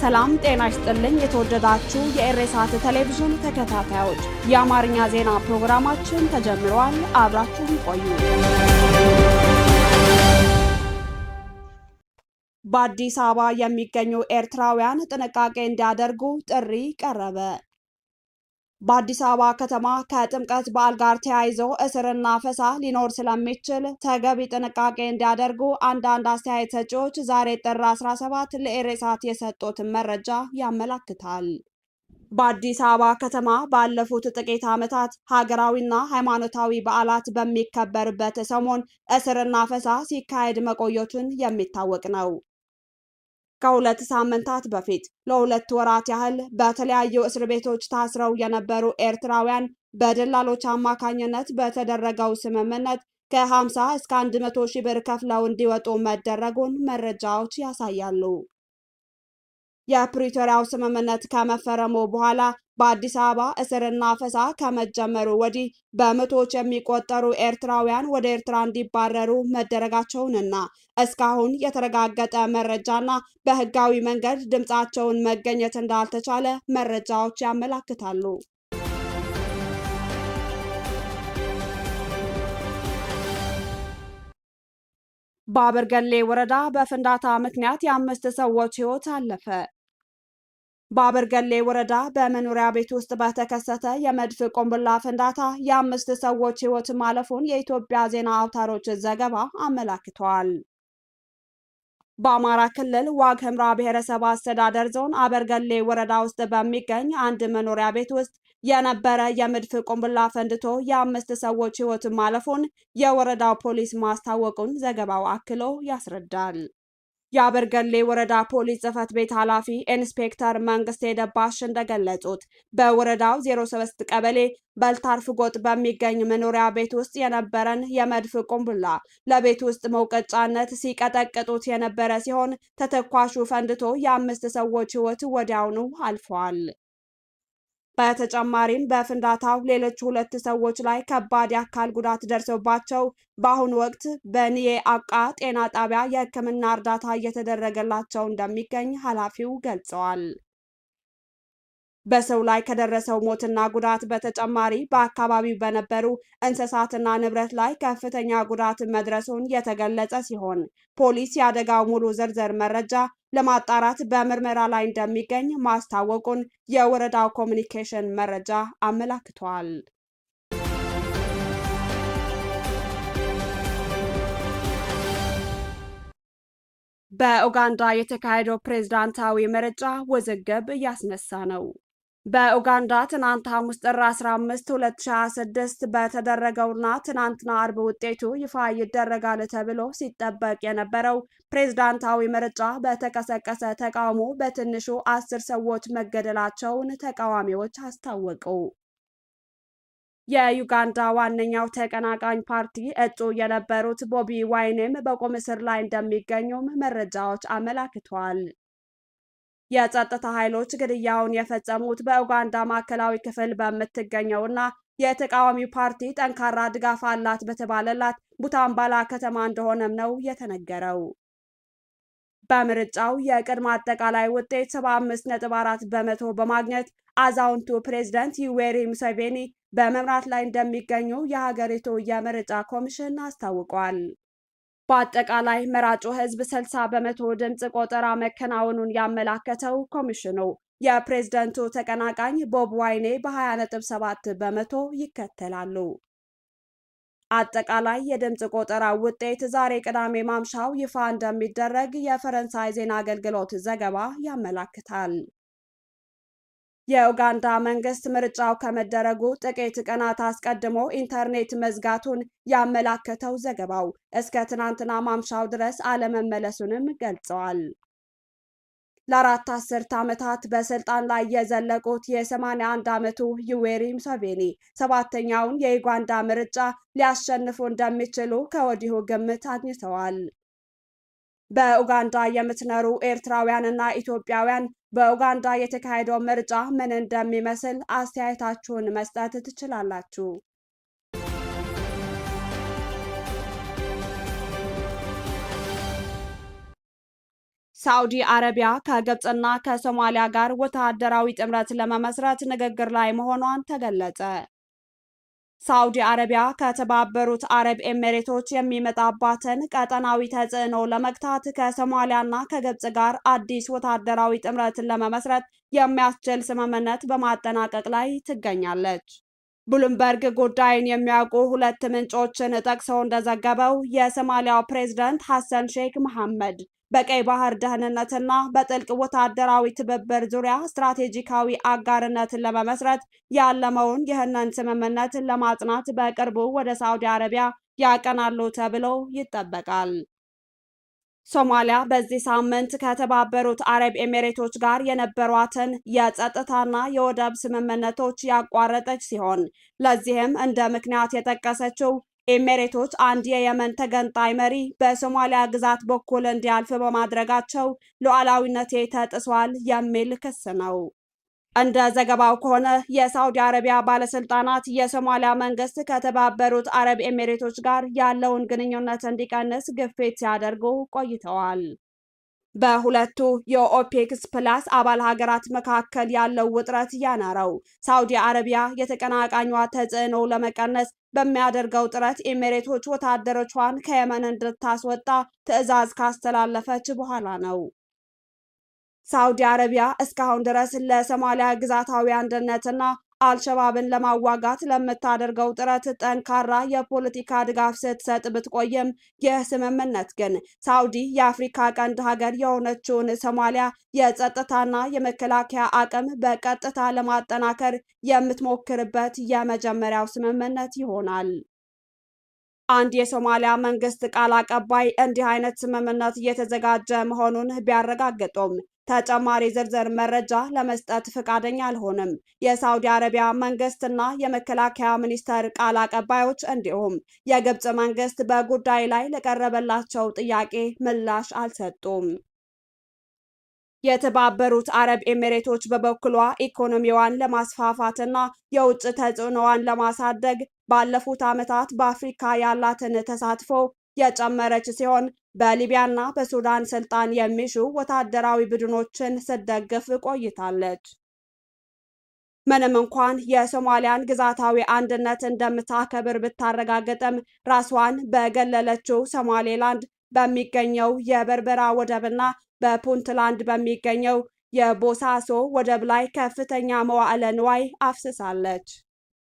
ሰላም ጤና ይስጥልኝ። የተወደዳችሁ የኤሬሳት ቴሌቪዥን ተከታታዮች የአማርኛ ዜና ፕሮግራማችን ተጀምሯል። አብራችሁን ቆዩ። በአዲስ አበባ የሚገኙ ኤርትራውያን ጥንቃቄ እንዲያደርጉ ጥሪ ቀረበ። በአዲስ አበባ ከተማ ከጥምቀት በዓል ጋር ተያይዞ እስርና አፈሳ ሊኖር ስለሚችል ተገቢ ጥንቃቄ እንዲያደርጉ አንዳንድ አስተያየት ሰጪዎች ዛሬ ጥር 17 ለኤሬሳት የሰጡትን መረጃ ያመለክታል። በአዲስ አበባ ከተማ ባለፉት ጥቂት ዓመታት ሀገራዊና ሃይማኖታዊ በዓላት በሚከበርበት ሰሞን እስርና አፈሳ ሲካሄድ መቆየቱን የሚታወቅ ነው። ከሁለት ሳምንታት በፊት ለሁለት ወራት ያህል በተለያዩ እስር ቤቶች ታስረው የነበሩ ኤርትራውያን በደላሎች አማካኝነት በተደረገው ስምምነት ከ50 እስከ 100 ሺህ ብር ከፍለው እንዲወጡ መደረጉን መረጃዎች ያሳያሉ። የፕሪቶሪያው ስምምነት ከመፈረሙ በኋላ በአዲስ አበባ እስርና አፈሳ ከመጀመሩ ወዲህ በመቶዎች የሚቆጠሩ ኤርትራውያን ወደ ኤርትራ እንዲባረሩ መደረጋቸውንና እስካሁን የተረጋገጠ መረጃና በሕጋዊ መንገድ ድምጻቸውን መገኘት እንዳልተቻለ መረጃዎች ያመለክታሉ። በአበርገሌ ወረዳ በፍንዳታ ምክንያት የአምስት ሰዎች ሕይወት አለፈ። በአበርገሌ ወረዳ በመኖሪያ ቤት ውስጥ በተከሰተ የመድፍ ቆምቡላ ፍንዳታ የአምስት ሰዎች ሕይወት ማለፉን የኢትዮጵያ ዜና አውታሮች ዘገባ አመላክቷል። በአማራ ክልል ዋግ ኽምራ ብሔረሰብ አስተዳደር ዞን አበርገሌ ወረዳ ውስጥ በሚገኝ አንድ መኖሪያ ቤት ውስጥ የነበረ የመድፍ ቆምቡላ ፈንድቶ የአምስት ሰዎች ሕይወት ማለፉን የወረዳው ፖሊስ ማስታወቁን ዘገባው አክሎ ያስረዳል። የአበርገሌ ወረዳ ፖሊስ ጽሕፈት ቤት ኃላፊ ኢንስፔክተር መንግስቴ ደባሽ እንደገለጹት በወረዳው 03 ቀበሌ በልታርፍ ጎጥ በሚገኝ መኖሪያ ቤት ውስጥ የነበረን የመድፍ ቆምቡላ ለቤት ውስጥ መውቀጫነት ሲቀጠቅጡት የነበረ ሲሆን ተተኳሹ ፈንድቶ የአምስት ሰዎች ሕይወት ወዲያውኑ አልፏል። በተጨማሪም በፍንዳታው ሌሎች ሁለት ሰዎች ላይ ከባድ የአካል ጉዳት ደርሶባቸው በአሁኑ ወቅት በኒዬ አቃ ጤና ጣቢያ የሕክምና እርዳታ እየተደረገላቸው እንደሚገኝ ኃላፊው ገልጸዋል። በሰው ላይ ከደረሰው ሞትና ጉዳት በተጨማሪ በአካባቢው በነበሩ እንስሳትና ንብረት ላይ ከፍተኛ ጉዳት መድረሱን የተገለጸ ሲሆን ፖሊስ የአደጋው ሙሉ ዝርዝር መረጃ ለማጣራት በምርመራ ላይ እንደሚገኝ ማስታወቁን የወረዳው ኮሚኒኬሽን መረጃ አመላክቷል። በኡጋንዳ የተካሄደው ፕሬዝዳንታዊ ምርጫ ውዝግብ እያስነሳ ነው። በኡጋንዳ ትናንት ሐሙስ ጥር 15 2026 በተደረገውና ትናንትና አርብ ውጤቱ ይፋ ይደረጋል ተብሎ ሲጠበቅ የነበረው ፕሬዝዳንታዊ ምርጫ በተቀሰቀሰ ተቃውሞ በትንሹ 10 ሰዎች መገደላቸውን ተቃዋሚዎች አስታወቁ። የዩጋንዳ ዋነኛው ተቀናቃኝ ፓርቲ እጩ የነበሩት ቦቢ ዋይኔም በቁም እስር ላይ እንደሚገኙም መረጃዎች አመላክተዋል። የጸጥታ ኃይሎች ግድያውን የፈጸሙት በኡጋንዳ ማዕከላዊ ክፍል በምትገኘውና የተቃዋሚ ፓርቲ ጠንካራ ድጋፍ አላት በተባለላት ቡታምባላ ከተማ እንደሆነም ነው የተነገረው። በምርጫው የቅድመ አጠቃላይ ውጤት 75.4 በመቶ በማግኘት አዛውንቱ ፕሬዝዳንት ዩዌሪ ሙሴቬኒ በመምራት ላይ እንደሚገኙ የሀገሪቱ የምርጫ ኮሚሽን አስታውቋል። በአጠቃላይ መራጩ ሕዝብ 60 በመቶ ድምፅ ቆጠራ መከናወኑን ያመላከተው ኮሚሽኑ የፕሬዝዳንቱ ተቀናቃኝ ቦብ ዋይኔ በ20.7 በመቶ ይከተላሉ። አጠቃላይ የድምፅ ቆጠራ ውጤት ዛሬ ቅዳሜ ማምሻው ይፋ እንደሚደረግ የፈረንሳይ ዜና አገልግሎት ዘገባ ያመላክታል። የኡጋንዳ መንግስት ምርጫው ከመደረጉ ጥቂት ቀናት አስቀድሞ ኢንተርኔት መዝጋቱን ያመላከተው ዘገባው እስከ ትናንትና ማምሻው ድረስ አለመመለሱንም ገልጸዋል። ለአራት አስርት ዓመታት በስልጣን ላይ የዘለቁት የ81 ዓመቱ ዩዌሪ ሙሴቬኒ ሰባተኛውን የዩጋንዳ ምርጫ ሊያሸንፉ እንደሚችሉ ከወዲሁ ግምት አግኝተዋል። በኡጋንዳ የምትኖሩ ኤርትራውያንና ኢትዮጵያውያን በኡጋንዳ የተካሄደው ምርጫ ምን እንደሚመስል አስተያየታችሁን መስጠት ትችላላችሁ። ሳዑዲ አረቢያ ከግብፅና ከሶማሊያ ጋር ወታደራዊ ጥምረት ለመመስረት ንግግር ላይ መሆኗን ተገለጸ። ሳዑዲ አረቢያ ከተባበሩት አረብ ኤሚሬቶች የሚመጣባትን ቀጠናዊ ተጽዕኖ ለመግታት ከሶማሊያና ከግብፅ ጋር አዲስ ወታደራዊ ጥምረትን ለመመስረት የሚያስችል ስምምነት በማጠናቀቅ ላይ ትገኛለች። ብሉምበርግ ጉዳይን የሚያውቁ ሁለት ምንጮችን ጠቅሶ እንደዘገበው የሶማሊያው ፕሬዝዳንት ሐሰን ሼክ መሐመድ በቀይ ባህር ደህንነትና በጥልቅ ወታደራዊ ትብብር ዙሪያ ስትራቴጂካዊ አጋርነትን ለመመስረት ያለመውን ይህንን ስምምነት ለማጽናት በቅርቡ ወደ ሳዑዲ አረቢያ ያቀናሉ ተብሎ ይጠበቃል። ሶማሊያ በዚህ ሳምንት ከተባበሩት አረብ ኤሚሬቶች ጋር የነበሯትን የጸጥታና የወደብ ስምምነቶች ያቋረጠች ሲሆን ለዚህም እንደ ምክንያት የጠቀሰችው ኤሚሬቶች አንድ የየመን ተገንጣይ መሪ በሶማሊያ ግዛት በኩል እንዲያልፍ በማድረጋቸው ሉዓላዊነቴ ተጥሷል የሚል ክስ ነው። እንደ ዘገባው ከሆነ የሳዑዲ አረቢያ ባለስልጣናት የሶማሊያ መንግስት ከተባበሩት አረብ ኤሚሬቶች ጋር ያለውን ግንኙነት እንዲቀንስ ግፊት ሲያደርጉ ቆይተዋል። በሁለቱ የኦፔክስ ፕላስ አባል ሀገራት መካከል ያለው ውጥረት ያናረው ሳዑዲ አረቢያ የተቀናቃኟ ተጽዕኖ ለመቀነስ በሚያደርገው ጥረት ኤሚሬቶች ወታደሮቿን ከየመን እንድታስወጣ ትዕዛዝ ካስተላለፈች በኋላ ነው። ሳዑዲ አረቢያ እስካሁን ድረስ ለሶማሊያ ግዛታዊ አንድነትና አልሸባብን ለማዋጋት ለምታደርገው ጥረት ጠንካራ የፖለቲካ ድጋፍ ስትሰጥ ብትቆይም ይህ ስምምነት ግን ሳዑዲ የአፍሪካ ቀንድ ሀገር የሆነችውን ሶማሊያ የጸጥታና የመከላከያ አቅም በቀጥታ ለማጠናከር የምትሞክርበት የመጀመሪያው ስምምነት ይሆናል። አንድ የሶማሊያ መንግስት ቃል አቀባይ እንዲህ አይነት ስምምነት እየተዘጋጀ መሆኑን ቢያረጋግጡም ተጨማሪ ዝርዝር መረጃ ለመስጠት ፈቃደኛ አልሆነም። የሳዑዲ አረቢያ መንግስትና የመከላከያ ሚኒስቴር ቃል አቀባዮች እንዲሁም የግብፅ መንግስት በጉዳይ ላይ ለቀረበላቸው ጥያቄ ምላሽ አልሰጡም። የተባበሩት አረብ ኤሚሬቶች በበኩሏ ኢኮኖሚዋን ለማስፋፋትና የውጭ ተጽዕኖዋን ለማሳደግ ባለፉት ዓመታት በአፍሪካ ያላትን ተሳትፎ የጨመረች ሲሆን በሊቢያና በሱዳን ስልጣን የሚሹ ወታደራዊ ቡድኖችን ስትደግፍ ቆይታለች። ምንም እንኳን የሶማሊያን ግዛታዊ አንድነት እንደምታከብር ብታረጋግጥም ራስዋን በገለለችው ሶማሌላንድ በሚገኘው የበርበራ ወደብና በፑንትላንድ በሚገኘው የቦሳሶ ወደብ ላይ ከፍተኛ መዋዕለ ንዋይ አፍስሳለች።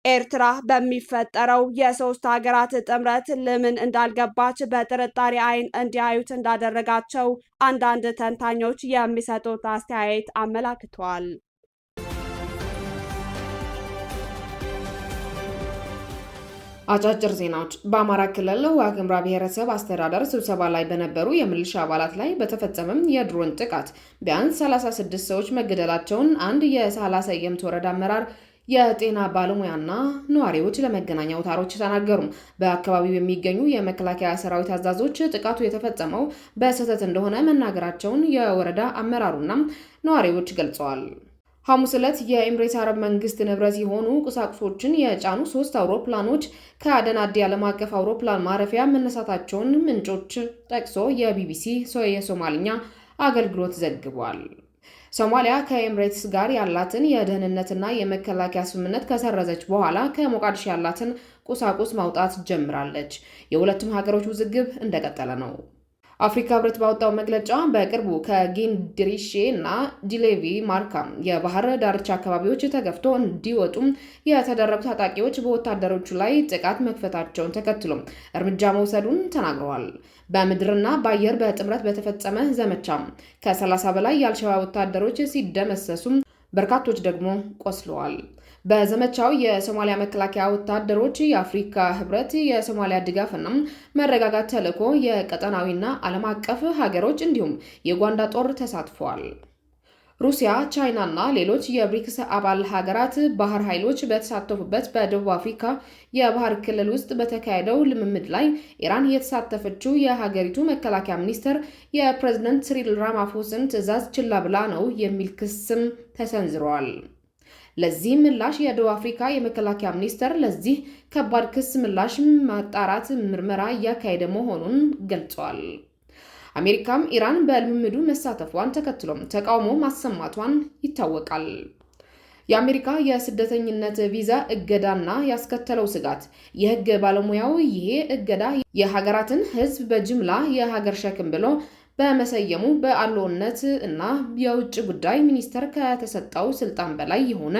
ኤርትራ በሚፈጠረው የሶስት ሀገራት ጥምረት ለምን እንዳልገባች በጥርጣሬ አይን እንዲያዩት እንዳደረጋቸው አንዳንድ ተንታኞች የሚሰጡት አስተያየት አመላክቷል። አጫጭር ዜናዎች። በአማራ ክልል ዋግምራ ብሔረሰብ አስተዳደር ስብሰባ ላይ በነበሩ የሚሊሻ አባላት ላይ በተፈጸመም የድሮን ጥቃት ቢያንስ 36 ሰዎች መገደላቸውን አንድ የሳህላ ሰየምት ወረዳ አመራር የጤና ባለሙያና ነዋሪዎች ለመገናኛ አውታሮች ተናገሩ። በአካባቢው የሚገኙ የመከላከያ ሰራዊት አዛዦች ጥቃቱ የተፈጸመው በስህተት እንደሆነ መናገራቸውን የወረዳ አመራሩና ነዋሪዎች ገልጸዋል። ሐሙስ ዕለት የኤምሬት አረብ መንግስት ንብረት የሆኑ ቁሳቁሶችን የጫኑ 3 አውሮፕላኖች ከአደን አዲ ዓለም አቀፍ አውሮፕላን ማረፊያ መነሳታቸውን ምንጮች ጠቅሶ የቢቢሲ የሶማልኛ አገልግሎት ዘግቧል። ሶማሊያ ከኤምሬትስ ጋር ያላትን የደህንነትና የመከላከያ ስምምነት ከሰረዘች በኋላ ከሞቃዲሾ ያላትን ቁሳቁስ ማውጣት ጀምራለች። የሁለቱም ሀገሮች ውዝግብ እንደቀጠለ ነው። አፍሪካ ህብረት ባወጣው መግለጫ በቅርቡ ከጊንድሪሼ እና ዲሌቪ ማርካ የባህር ዳርቻ አካባቢዎች ተገፍቶ እንዲወጡ የተደረጉ ታጣቂዎች በወታደሮቹ ላይ ጥቃት መክፈታቸውን ተከትሎ እርምጃ መውሰዱን ተናግረዋል። በምድርና በአየር በጥምረት በተፈጸመ ዘመቻ ከ30 በላይ የአልሸባብ ወታደሮች ሲደመሰሱ በርካቶች ደግሞ ቆስለዋል። በዘመቻው የሶማሊያ መከላከያ ወታደሮች፣ የአፍሪካ ህብረት የሶማሊያ ድጋፍና መረጋጋት ተልዕኮ፣ የቀጠናዊና ዓለም አቀፍ ሀገሮች እንዲሁም የኡጋንዳ ጦር ተሳትፈዋል። ሩሲያ፣ ቻይና እና ሌሎች የብሪክስ አባል ሀገራት ባህር ኃይሎች በተሳተፉበት በደቡብ አፍሪካ የባህር ክልል ውስጥ በተካሄደው ልምምድ ላይ ኢራን የተሳተፈችው የሀገሪቱ መከላከያ ሚኒስቴር የፕሬዝዳንት ሲሪል ራማፎሳን ትዕዛዝ ችላ ብላ ነው የሚል ክስም ተሰንዝሯል። ለዚህ ምላሽ የደቡብ አፍሪካ የመከላከያ ሚኒስቴር ለዚህ ከባድ ክስ ምላሽ ማጣራት ምርመራ እያካሄደ መሆኑን ገልጿል። አሜሪካም ኢራን በልምምዱ መሳተፏን ተከትሎ ተቃውሞ ማሰማቷን ይታወቃል። የአሜሪካ የስደተኝነት ቪዛ እገዳና ያስከተለው ስጋት። የህግ ባለሙያው ይሄ እገዳ የሀገራትን ህዝብ በጅምላ የሀገር ሸክም ብሎ በመሰየሙ በአለውነት እና የውጭ ጉዳይ ሚኒስቴር ከተሰጠው ስልጣን በላይ የሆነ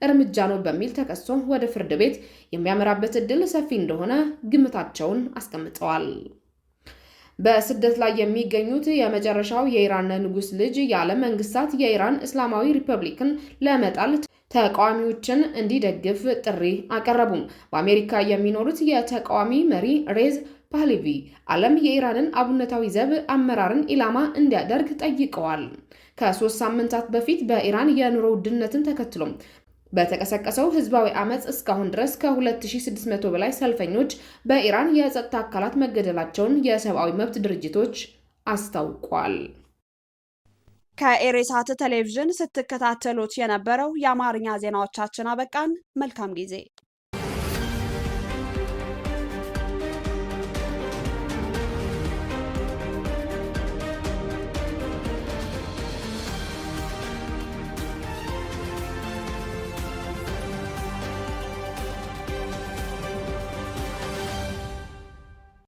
እርምጃ ነው በሚል ተከሶ ወደ ፍርድ ቤት የሚያመራበት እድል ሰፊ እንደሆነ ግምታቸውን አስቀምጠዋል። በስደት ላይ የሚገኙት የመጨረሻው የኢራን ንጉስ ልጅ የዓለም መንግስታት የኢራን እስላማዊ ሪፐብሊክን ለመጣል ተቃዋሚዎችን እንዲደግፍ ጥሪ አቀረቡም። በአሜሪካ የሚኖሩት የተቃዋሚ መሪ ሬዝ ፓህሌቪ ዓለም የኢራንን አብዮታዊ ዘብ አመራርን ኢላማ እንዲያደርግ ጠይቀዋል። ከ3 ሳምንታት በፊት በኢራን የኑሮ ውድነትን ተከትሎ በተቀሰቀሰው ህዝባዊ አመጽ እስካሁን ድረስ ከ2600 በላይ ሰልፈኞች በኢራን የጸጥታ አካላት መገደላቸውን የሰብአዊ መብት ድርጅቶች አስታውቋል። ከኢሬሳት ቴሌቪዥን ስትከታተሉት የነበረው የአማርኛ ዜናዎቻችን አበቃን። መልካም ጊዜ